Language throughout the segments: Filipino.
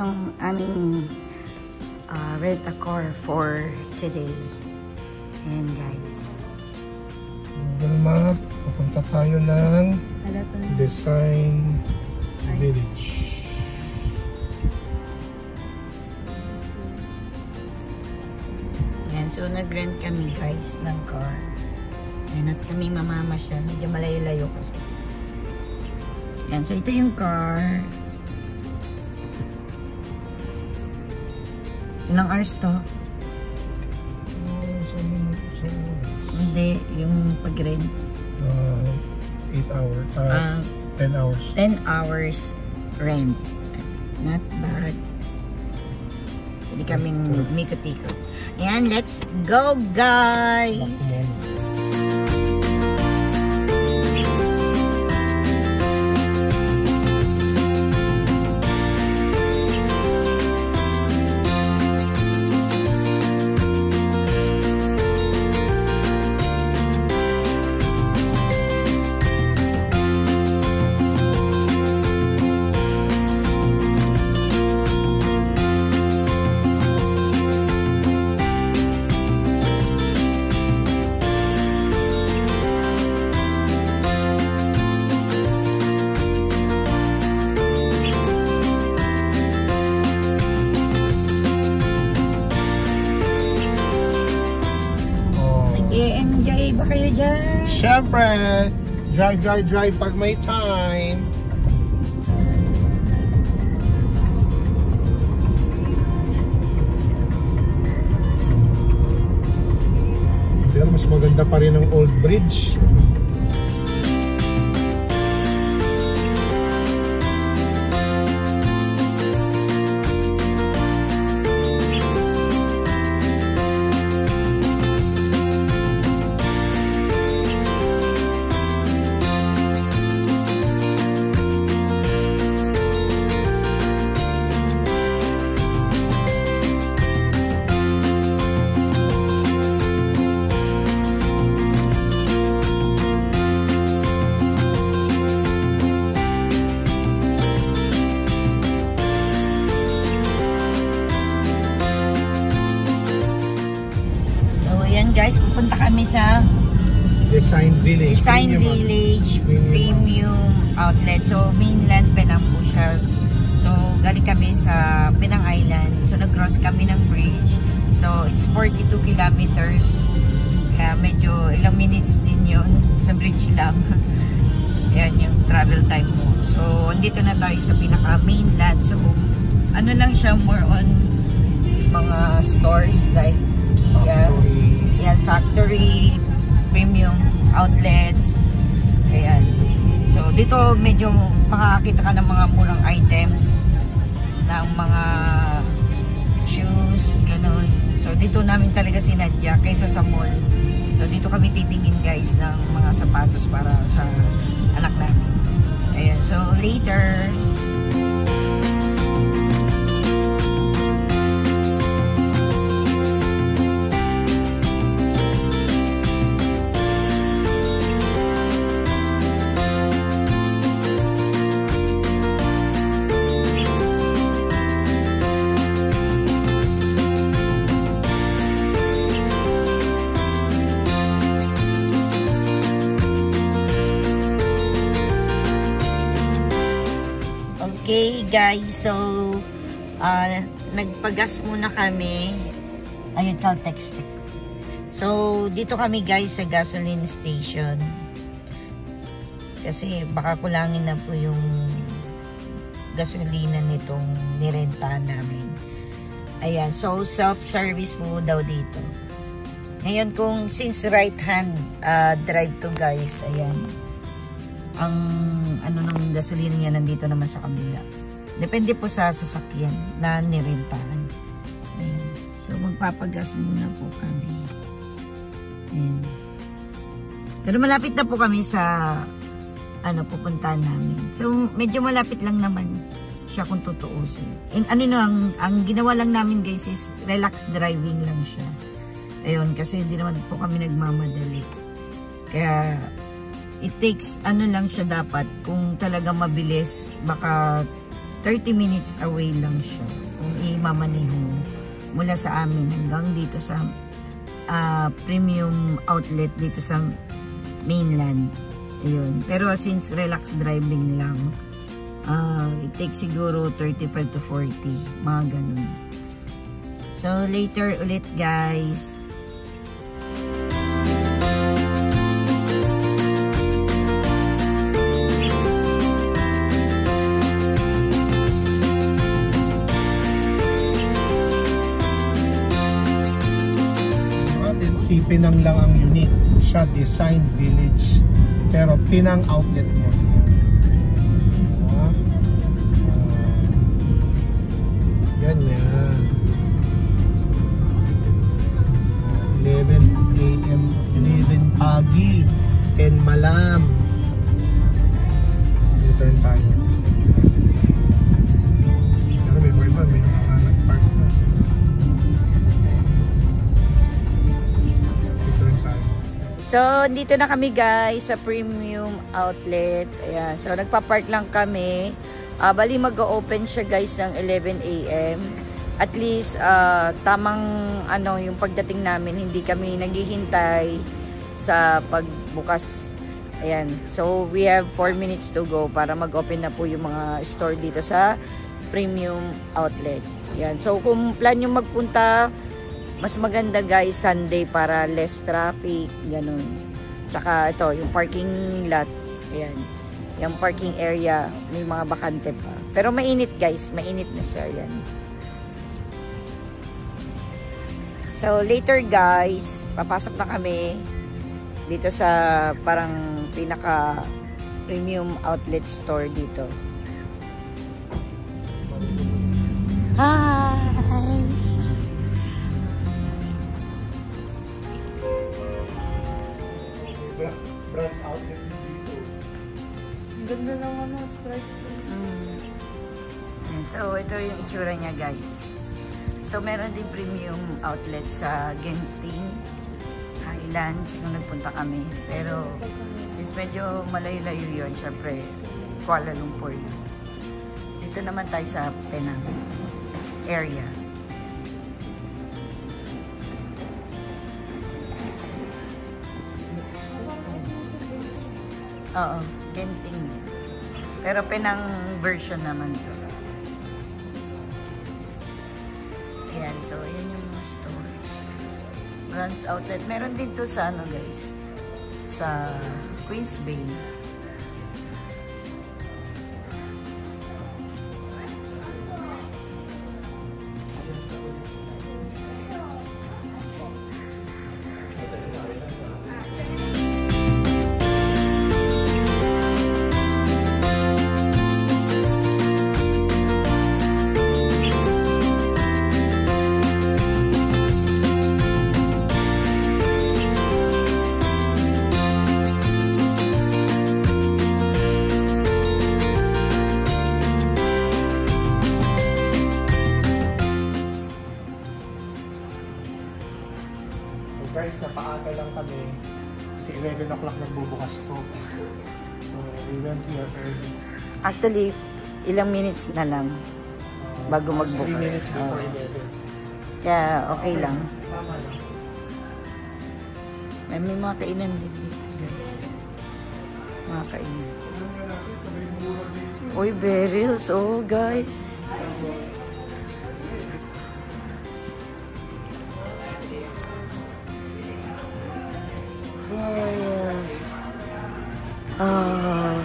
ang aming rent-a-car for today. And guys, Google Map, papunta tayo ng Design Village. yan, so nag-rent kami guys ng car. Yan, at kami mamamasyal, medyo malayo-layo kasi. Yan, so ito yung car. Ilang hours to? Hindi, yung pag-rent. 8 hours. 10 hours. 10 hours rent. Not bad. Hindi kaming mikot-ikot. Ayan, let's go guys! Enjoy ba kayo dyan? Siyempre, drive pag may time. Pero mas maganda pa rin ang Old Bridge. Guys, pupunta kami sa Design Village. Premium Outlet. So, mainland Penang po siya. So, galing kami sa Penang Island. So, nag-cross kami ng bridge. So, it's 42 kilometers. Kaya medyo ilang minutes din yun. Sa bridge lang. Yan yung travel time mo. So, andito na tayo sa pinaka-mainland. So, ano lang siya, more on mga stores like Kia, yan, factory, premium outlets. Ayan. So, dito medyo makakita ka ng mga murang items, ng mga shoes, ganun. So, dito namin talaga sinadya kaysa sa mall. So, dito kami titingin guys ng mga sapatos para sa anak namin. Ayan. So, later. Okay guys, so nagpagas muna kami. Ayun, Caltex. So dito kami guys sa gasoline station. Kasi baka kulangin na po yung gasolina nitong nirentahan namin. Ayan, so self-service po daw dito. Ngayon kung since right hand drive to guys, ayan. Ang ano ng gasolina niya nandito naman sa kabila. Depende po sa sasakyan na nirentahan. Ayan. So magpapagas muna po kami. Ayan. Pero malapit na po kami sa pupuntahan namin. So medyo malapit lang naman siya kung tutuusin. Ang ginawa lang namin guys is relax driving lang siya. Ayun, kasi hindi naman po kami nagmamadali. Kaya it takes lang siya dapat kung talaga mabilis, baka 30 minutes away lang siya. Kung imamaneho mo mula sa amin hanggang dito sa premium outlet dito sa mainland. Ayun. Pero since relax driving lang, it takes siguro 35 to 40. Mga ganun. So, later ulit guys. Si Penang lang ang unique. Siya Design Village. Pero Penang outlet mo. Ganyan. 11 AM, 11 pagi, 10 malam. Return tayo. Pero may boy ba? May nag-park na. So, dito na kami guys sa premium outlet. Ayan. So, nagpa-park lang kami. Bali mag-open siya guys ng 11 AM. At least, tamang yung pagdating namin, hindi kami naghihintay sa pagbukas. Ayan. So, we have 4 minutes to go para mag-open na po yung mga store dito sa premium outlet. Ayan. So, kung plan yung magpunta, mas maganda guys Sunday para less traffic, ganun. Tsaka ito, yung parking lot, ayan, yung parking area, may mga bakante pa. Pero mainit guys, mainit na siya, ayan. So later guys, papasok na kami dito sa parang pinaka premium outlet store dito. Hi! Brands outlet dito. Ganda naman ng stripe. So, ito yung itsura niya guys. So, meron din premium outlet sa Genting Highlands nung nagpunta kami. Pero, since medyo malayo-layo yun, syempre, Kuala Lumpur yun. Dito naman tayo sa Penang area. Oo, Genting. Pero Penang version naman ito. Ayan, so ayan yung mga stores. Brands outlet. Meron din to sa guys, sa Queens Bay. Guys, napaaga lang kami kasi 11 o'clock nagbubukas to. So, we went here early. Actually, ilang minutes na lang bago magbukas. 3 minutes before 11. Kaya okay lang. Tama lang. May mga kainan din dito guys. Mga kainan. Uy, berries. Oh guys. Yes. Wow.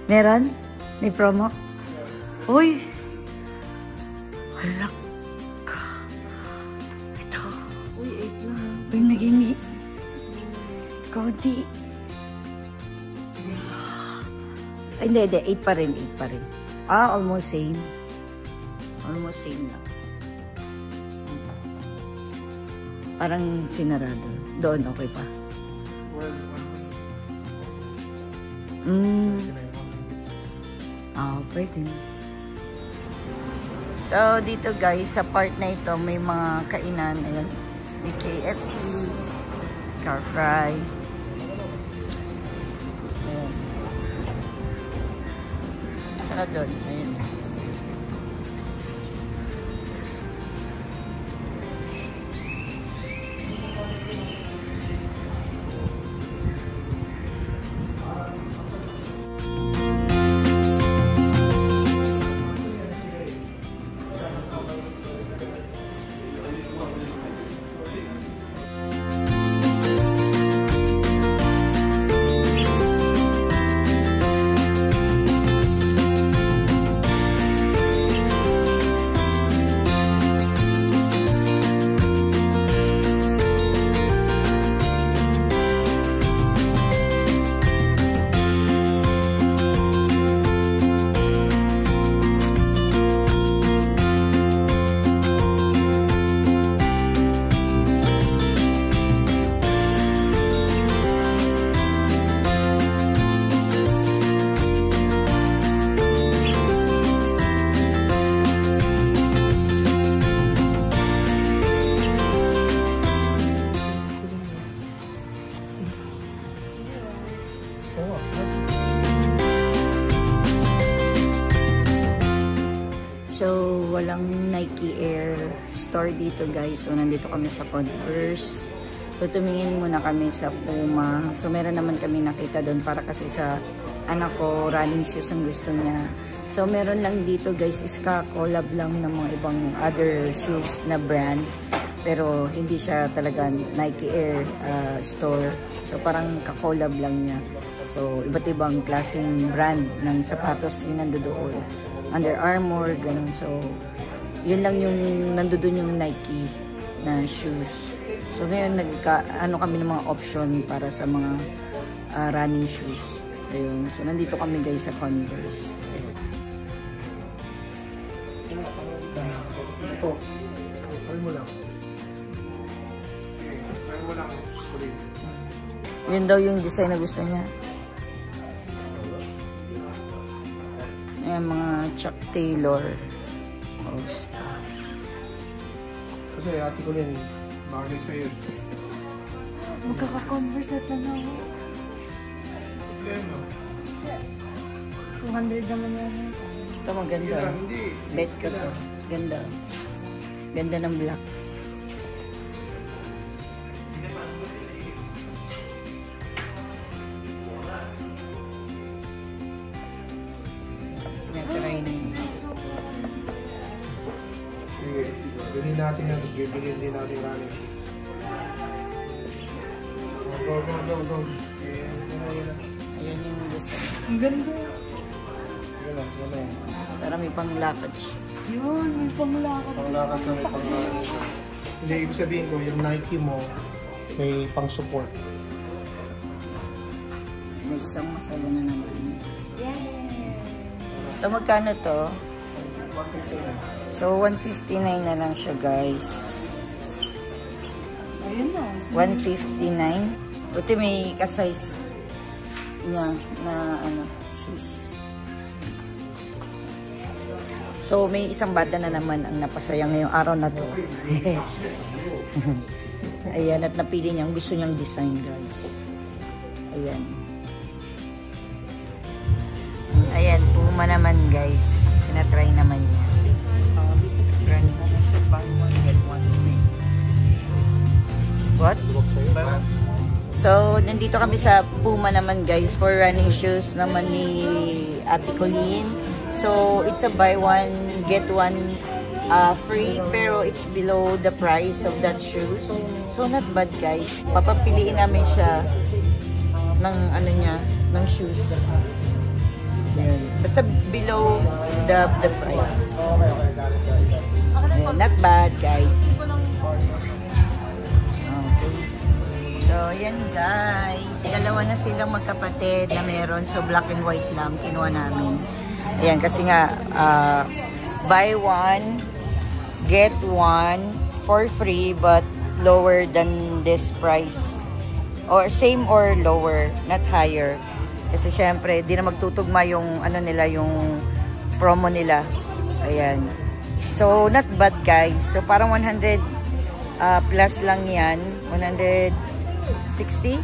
Meron? May promo? Uy. Halak ka. Ito. Uy, 8 na. Uy, naging Cody. Ay, hindi. 8 pa rin. 8 pa rin. Almost same. Almost same lang. Parang sinarado. Doon, okay pa. Pwede. So, dito guys, sa part na ito, may mga kainan. Ayan. May KFC. car fry. Ayan. Tsaka doon, ayan. So, walang Nike Air store dito guys. So, nandito kami sa Converse. So, tumingin muna kami sa Puma. So, meron naman kami nakita doon para kasi sa anak ko, running shoes ang gusto niya. So, meron lang dito guys, is ka-collab lang ng mga ibang other shoes na brand. Pero, hindi siya talaga Nike Air store. So, parang ka-collab lang niya. So, iba't ibang klaseng brand ng sapatos yung nandoon. Under Armour, ganun. So, yun lang yung nandoon yung Nike na shoes. So, ngayon, ano kami ng mga option para sa mga running shoes. Ayun. So, nandito kami guys sa Converse. Ito. Try mo lang. Try mo lang. Yun daw yung design na gusto niya. Ayan, mga Chuck Taylor. Kasi ate ko rin, bagay sa'yo. Magkaka-converse at ano ako. Problema. 200 naman yan. Ito maganda. Hindi. Bet ko to. Ganda. Ganda ng black. Pinatry na yun. Sige, bilhin natin yan. Tapos bibilhin din natin running. Go. Ayan yung design. Ang ganda. Yan. Para may panglakad siya. Yun, may panglakad. Panglakad na may panglakad. Hindi, ibig sabihin ko, yung Nike mo, may pang-support. May isang masaya na naman. Yeah. So, magkano to? So, 159 na lang siya, guys. Ayun na. 159. Buti may ka-size niya na shoes. So, may isang bata na naman ang napasaya ngayong araw na to. Ayan, at napili niya ang gusto niyang design, guys. Ayan. Ayan, Puma naman, guys. Pinatry naman niya. What? So, nandito kami sa Puma naman, guys, for running shoes naman ni Ate Colleen. So, it's a buy one, get one free, pero it's below the price of that shoes. So, not bad, guys. Papapiliin namin siya ng ano niya, ng shoes. Basta below the price. Not bad, guys. So, yan guys. Dalawa na silang magkapatid na meron. So, black and white lang. Kinuha namin. Ayan, kasi nga, buy one, get one for free, but lower than this price. Or same or lower, not higher. Kasi syempre, di na magtutugma yung, ano nila, yung promo nila. Ayan. So, not bad guys. So, parang 100 plus lang yan. 100 60?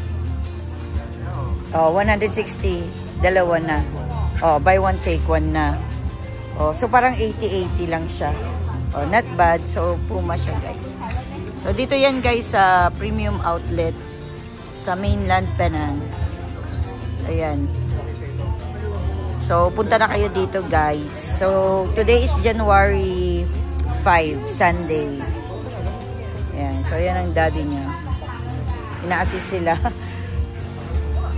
Oh, 160. Dalawa na. Oh, buy one take one na. Oh, so parang 80-80 lang siya. Oh, not bad. So Puma siya, guys. So dito yan, guys, sa premium outlet sa mainland Penang. Ayan. So punta na kayo dito, guys. So today is January 5, Sunday. Ayan. So yan ang daddy niya. Ina-assist sila.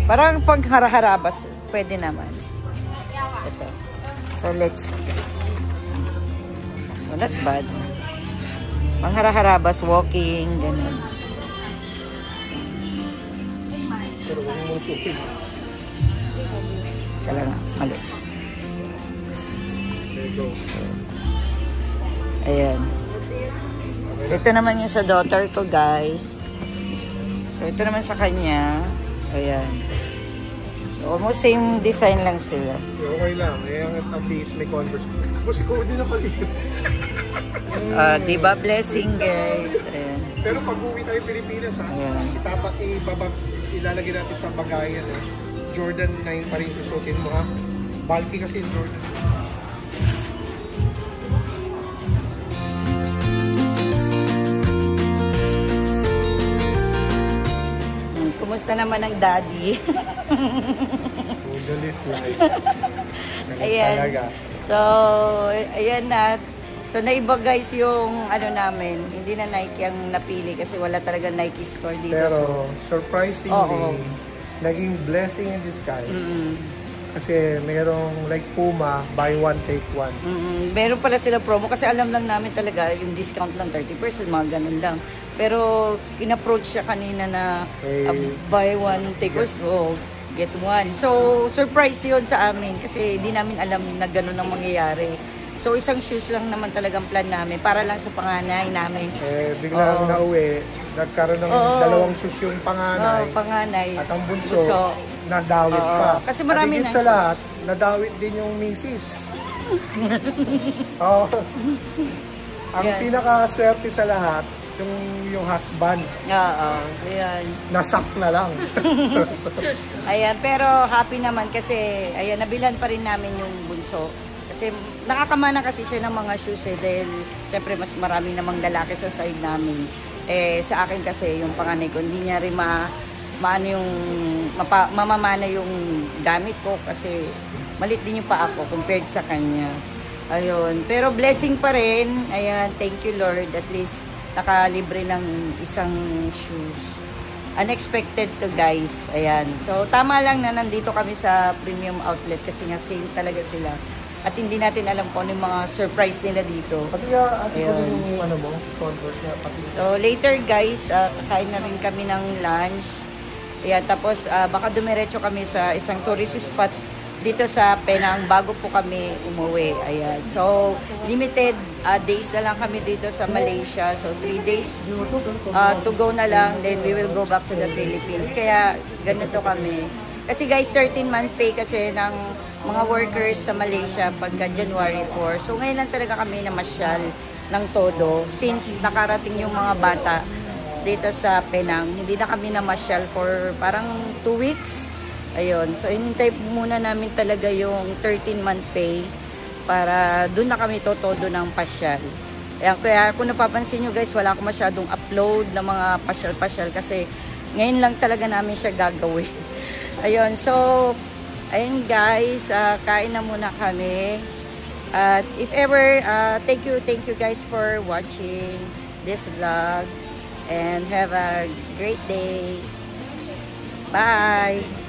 Parang pag harabas, pwede naman. Ito. So, let's check. So, not bad. Pang harabas, walking, ganun. Pero huwag mong sukin. Kala nga, mali. So, ayan. So, ito naman yung sa daughter ko, guys. So, ito naman sa kanya. Ayan. Almost same design lang sila. Okay lang. At least may Converse. Si Cody na pala. Diba blessing, guys? Ayan. Pero pag uwi tayo Pilipinas, ilalagay natin sa bagayan. Jordan 9 pa rin susutin mo, ha? Bulky kasi yung Jordan. Kumusta naman ang daddy? Dalis life. Ayan. Talaga. So, ayan na. So, naiba guys yung ano namin. Hindi na Nike ang napili kasi wala talaga Nike store dito. Pero, surprisingly, naging blessing in disguise. Kasi merong like Puma, buy one, take one. Meron pala sila promo kasi alam lang namin talaga yung discount lang 30%, mga ganun lang. Pero, in-approach siya kanina na buy one, take one. So, get one. So, surprise yun sa amin kasi di namin alam na gano'n ang mangyayari. So, isang shoes lang naman talagang plan namin para lang sa panganay namin. Biglang nauwi, nagkaroon ng dalawang shoes yung panganay. Panganay. At ang bunso, nadawit pa. Kasi marami na. Sa lahat, nadawit din yung misis. Ang pinakaswerte sa lahat, yung husband. Ayan. Nasak na lang. Ayan, pero happy naman kasi ayan, nabilan pa rin namin yung bunso. Kasi nakakamana kasi siya ng mga shoes dahil syempre mas marami namang lalaki sa side namin. Sa akin kasi yung panganay ko, hindi niya rin mamamana yung gamit ko kasi malit din yung paa ko compared sa kanya. Ayun, pero blessing pa rin. Ayan, thank you Lord, at least nakalibre ng isang shoes. Unexpected to, guys. Ayan. So, tama lang na nandito kami sa premium outlet kasi nga same talaga sila. At hindi natin alam kung ano yung mga surprise nila dito. Pati nga, yung ano mo, Converse na pati. So, later, guys, kakain na rin kami ng lunch. Ayan, tapos baka dumiretso kami sa isang tourist spot dito sa Penang bago po kami umuwi. Ayan. So, limited days na lang kami dito sa Malaysia. So, 3 days to go na lang. Then, we will go back to the Philippines. Kaya, ganito kami. Kasi guys, 13-month pay kasi ng mga workers sa Malaysia pagka January 4. So, ngayon lang talaga kami namasyal ng todo. Since nakarating yung mga bata dito sa Penang, hindi na kami namasyal for parang 2 weeks. Ayun. So, inintay muna namin talaga yung 13-month pay para doon na kami totodo ng pasyal. Ayan, kaya kung napapansin nyo guys, wala akong masyadong upload ng mga pasyal-pasyal kasi ngayon lang talaga namin siya gagawin. Ayun. So, ayun guys, kain na muna kami. At if ever, thank you guys for watching this vlog. And have a great day. Bye!